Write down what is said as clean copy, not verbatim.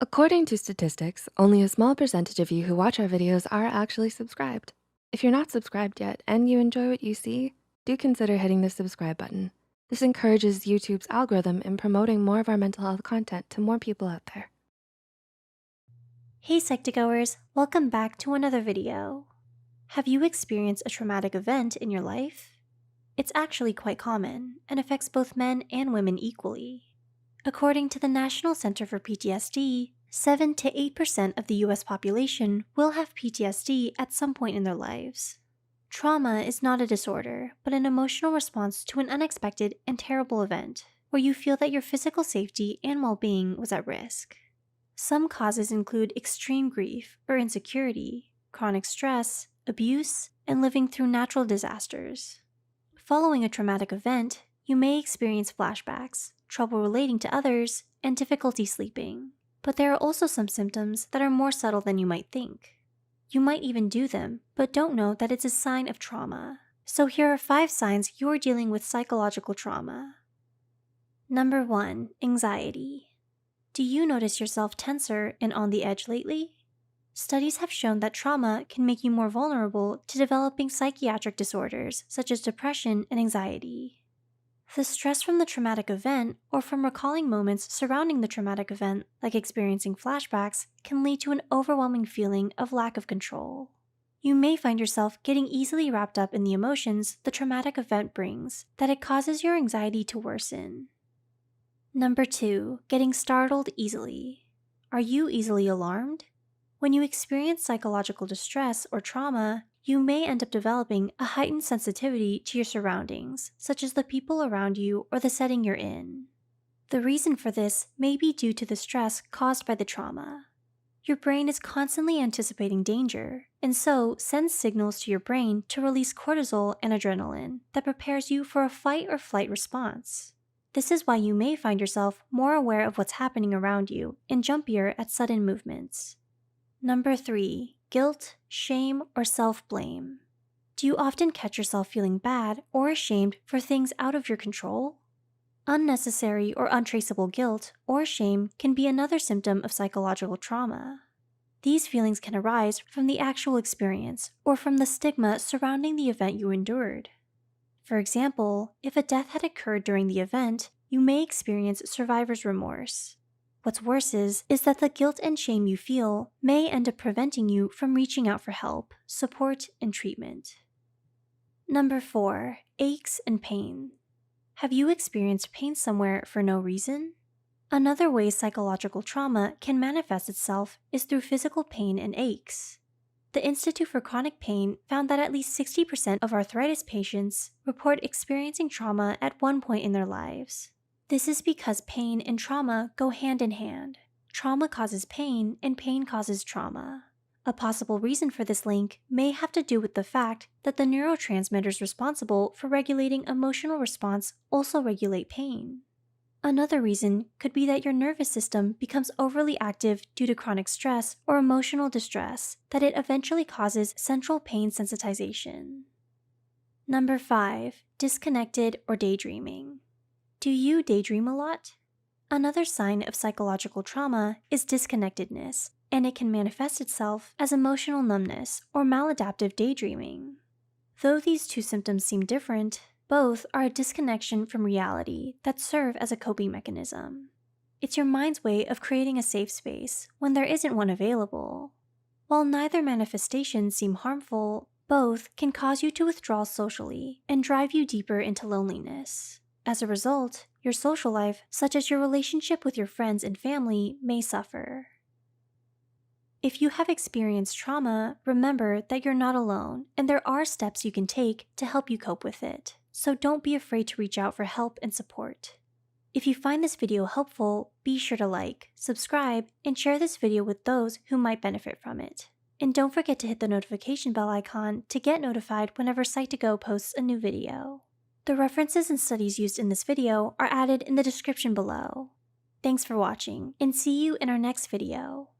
According to statistics, only a small percentage of you who watch our videos are actually subscribed. If you're not subscribed yet and you enjoy what you see, do consider hitting the subscribe button. This encourages YouTube's algorithm in promoting more of our mental health content to more people out there. Hey Psych2Goers, welcome back to another video. Have you experienced a traumatic event in your life? It's actually quite common and affects both men and women equally. According to the National Center for PTSD, 7 to 8% of the US population will have PTSD at some point in their lives. Trauma is not a disorder, but an emotional response to an unexpected and terrible event where you feel that your physical safety and well-being was at risk. Some causes include extreme grief or insecurity, chronic stress, abuse, and living through natural disasters. Following a traumatic event, you may experience flashbacks, trouble relating to others, and difficulty sleeping. But there are also some symptoms that are more subtle than you might think. You might even do them, but don't know that it's a sign of trauma. So here are 5 signs you're dealing with psychological trauma. Number 1, anxiety. Do you notice yourself tenser and on the edge lately? Studies have shown that trauma can make you more vulnerable to developing psychiatric disorders such as depression and anxiety. The stress from the traumatic event or from recalling moments surrounding the traumatic event, like experiencing flashbacks, can lead to an overwhelming feeling of lack of control. You may find yourself getting easily wrapped up in the emotions the traumatic event brings, that it causes your anxiety to worsen. Number 2, getting startled easily. Are you easily alarmed? When you experience psychological distress or trauma, you may end up developing a heightened sensitivity to your surroundings, such as the people around you or the setting you're in. The reason for this may be due to the stress caused by the trauma. Your brain is constantly anticipating danger, and so sends signals to your brain to release cortisol and adrenaline that prepares you for a fight or flight response. This is why you may find yourself more aware of what's happening around you and jumpier at sudden movements. Number 3, guilt, shame, or self-blame. Do you often catch yourself feeling bad or ashamed for things out of your control? Unnecessary or untraceable guilt or shame can be another symptom of psychological trauma. These feelings can arise from the actual experience or from the stigma surrounding the event you endured. For example, if a death had occurred during the event, you may experience survivor's remorse. What's worse is that the guilt and shame you feel may end up preventing you from reaching out for help, support, and treatment. Number 4, aches and pain. Have you experienced pain somewhere for no reason? Another way psychological trauma can manifest itself is through physical pain and aches. The Institute for Chronic Pain found that at least 60% of arthritis patients report experiencing trauma at one point in their lives. This is because pain and trauma go hand in hand. Trauma causes pain, and pain causes trauma. A possible reason for this link may have to do with the fact that the neurotransmitters responsible for regulating emotional response also regulate pain. Another reason could be that your nervous system becomes overly active due to chronic stress or emotional distress, that it eventually causes central pain sensitization. Number 5, disconnected or daydreaming. Do you daydream a lot? Another sign of psychological trauma is disconnectedness, and it can manifest itself as emotional numbness or maladaptive daydreaming. Though these two symptoms seem different, both are a disconnection from reality that serve as a coping mechanism. It's your mind's way of creating a safe space when there isn't one available. While neither manifestation seem harmful, both can cause you to withdraw socially and drive you deeper into loneliness. As a result, your social life, such as your relationship with your friends and family, may suffer. If you have experienced trauma, remember that you're not alone, and there are steps you can take to help you cope with it. So don't be afraid to reach out for help and support. If you find this video helpful, be sure to like, subscribe, and share this video with those who might benefit from it. And don't forget to hit the notification bell icon to get notified whenever Psych2Go posts a new video. The references and studies used in this video are added in the description below. Thanks for watching, and see you in our next video.